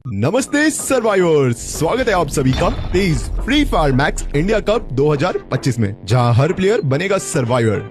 नमस्ते सर्वाइवर्स, स्वागत है आप सभी का Tez Free Fire Max India Cup 2025 में, जहां हर प्लेयर बनेगा सर्वाइवर,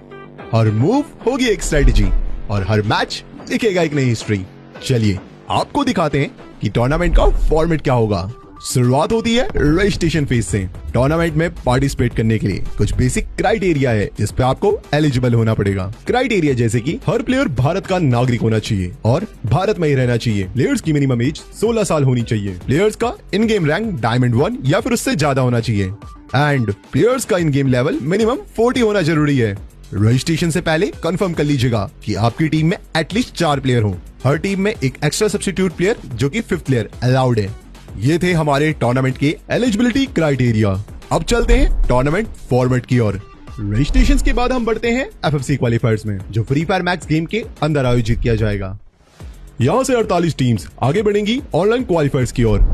हर मूव होगी एक स्ट्रेटेजी और हर मैच लिखेगा एक नई हिस्ट्री। चलिए आपको दिखाते हैं कि टूर्नामेंट का फॉर्मेट क्या होगा। शुरुआत होती है रजिस्ट्रेशन फेज से। टूर्नामेंट में पार्टिसिपेट करने के लिए कुछ बेसिक क्राइटेरिया है जिस पे आपको एलिजिबल होना पड़ेगा। क्राइटेरिया जैसे कि हर प्लेयर भारत का नागरिक होना चाहिए और भारत में ही रहना चाहिए। प्लेयर्स की मिनिमम एज 16 साल होनी चाहिए। प्लेयर्स का इन गेम रैंक डायमंड 1 या फिर उससे ज्यादा होना चाहिए एंड प्लेयर्स का इन गेम लेवल मिनिमम 40 होना जरूरी है। रजिस्ट्रेशन से पहले कंफर्म कर लीजिएगा कि आपकी टीम में एटलीस्ट 4 प्लेयर हो। हर टीम में एक एक्स्ट्रा सब्स्टिट्यूट प्लेयर जो कि 5th प्लेयर अलाउड है। ये थे हमारे टूर्नामेंट के एलिजिबिलिटी क्राइटेरिया। अब चलते हैं टूर्नामेंट फॉर्मेट की ओर। रजिस्ट्रेशन के बाद हम बढ़ते हैं FFC क्वालिफायर्स में, जो फ्री फायर मैक्स गेम के अंदर आयोजित किया जाएगा। यहां से 48 टीम्स आगे बढ़ेंगी ऑनलाइन क्वालिफायर्स की ओर।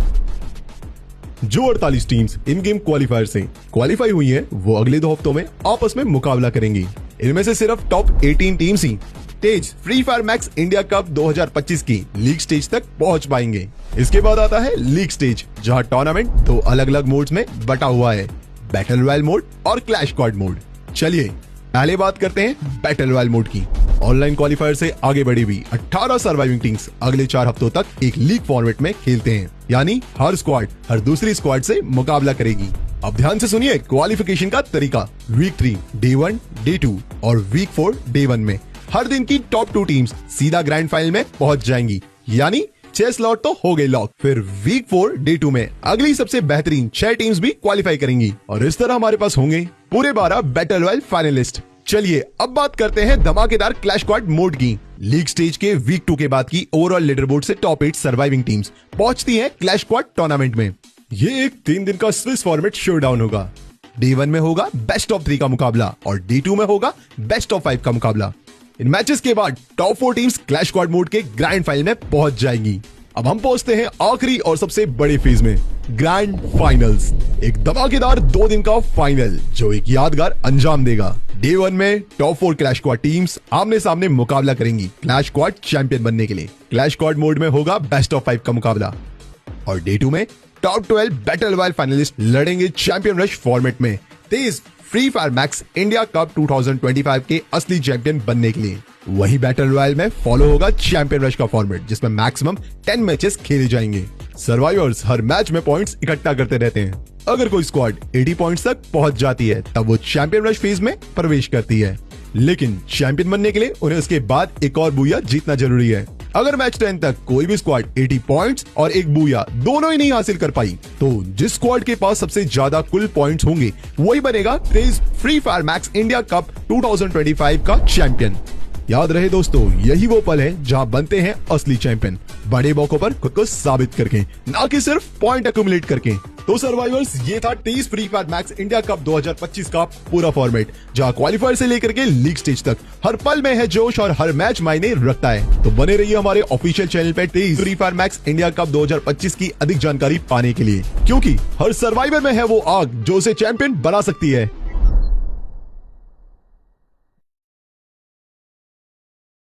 जो 48 टीम्स इन गेम क्वालिफायर से क्वालिफाई हुई हैं, वो अगले 2 हफ्तों में आपस में मुकाबला करेंगी। इनमें से सिर्फ टॉप 18 टीम्स ही Tez Free Fire Max India Cup 2025 की लीग स्टेज तक पहुंच पाएंगे। इसके बाद आता है लीग स्टेज, जहां टूर्नामेंट 2 अलग अलग मोड्स में बटा हुआ है, बैटल रॉयल मोड और क्लैश स्क्वाड मोड। चलिए पहले बात करते हैं बैटल रॉयल मोड की। ऑनलाइन क्वालिफायर से आगे बढ़ी हुई 18 सर्वाइविंग टीम्स अगले 4 हफ्तों तक एक लीग फॉर्मेट में खेलते हैं, यानी हर स्क्वाड हर दूसरी स्क्वाड से मुकाबला करेगी। अब ध्यान से सुनिए क्वालिफिकेशन का तरीका। वीक 3 डे 1 डे 2 और वीक 4 डे 1 में हर दिन की टॉप 2 टीम्स सीधा ग्रैंड फाइनल में पहुंच जाएंगी, यानी 6 स्लॉट तो हो गए लॉक। फिर वीक 4 डे 2 में अगली सबसे बेहतरीन 6 टीम्स भी क्वालिफाई करेंगी और इस तरह हमारे पास होंगे पूरे 12 बैटल रॉयल फाइनलिस्ट। चलिए अब बात करते हैं धमाकेदार क्लैश स्क्वाड मोड की। लीग स्टेज के वीक 2 के बाद की ओवरऑल लीडर बोर्ड से टॉप 8 सर्वाइविंग टीम्स पहुंचती हैं क्लैश स्क्वाड टूर्नामेंट में। ये एक 3 दिन का स्विस फॉर्मेट शोडाउन होगा। डे 1 में होगा बेस्ट ऑफ 3 का मुकाबला और डे 2 में होगा बेस्ट ऑफ 5 का मुकाबला। इन मैचेस के बाद top 4 teams clash squad mode के ग्रैंड फाइनल में पहुंच जाएंगी। अब हम पहुंचते हैं आखिरी और सबसे बड़े फेज में, ग्रैंड फाइनल्स। एक धमाकेदार 2 दिन का फाइनल जो एक यादगार अंजाम देगा। डे 1 में टॉप 4 क्लैश स्क्वाड टीम्स आमने सामने मुकाबला करेंगी क्लैश स्क्वाड चैंपियन बनने के लिए। क्लैश स्क्वाड मोड में होगा बेस्ट ऑफ 5 का मुकाबला और डे 2 में टॉप 12 बैटल रॉयल फाइनलिस्ट लड़ेंगे चैंपियन रश फॉर्मेट में Tez Free Fire Max India Cup 2025 के असली चैंपियन बनने के लिए। वही बैटल रॉयल में फॉलो होगा चैंपियन रश का फॉर्मेट, जिसमें मैक्सिमम 10 मैचेस खेले जाएंगे। सर्वाइवर्स हर मैच में पॉइंट्स इकट्ठा करते रहते हैं। अगर कोई स्क्वाड 80 पॉइंट्स तक पहुंच जाती है तब वो चैंपियन रश फेज में प्रवेश करती है, लेकिन चैंपियन बनने के लिए उन्हें उसके बाद एक और बूया जीतना जरूरी है। अगर मैच 10 तक कोई भी स्क्वाड 80 पॉइंट्स और एक बूया दोनों ही नहीं हासिल कर पाई, तो जिस स्क्वाड के पास सबसे ज्यादा कुल पॉइंट्स होंगे वही बनेगा Tez Free Fire Max India Cup 2025 का चैंपियन। याद रहे दोस्तों, यही वो पल है जहां बनते हैं असली चैंपियन, बड़े मौकों पर खुद को साबित करके, ना कि सिर्फ पॉइंट एक्यूमुलेट करके। तो सर्वाइवर्स, ये था Tez Free Fire Max India Cup 2025 का पूरा फॉर्मेट, जहां क्वालिफायर से लेकर के लीग स्टेज तक हर पल में है जोश और हर मैच मायने रखता है। तो बने रहिए हमारे ऑफिशियल चैनल पे Tez Free Fire Max India Cup 2025 की अधिक जानकारी पाने के लिए, क्योंकि हर सर्वाइवर में है वो आग जो उसे चैंपियन बना सकती है।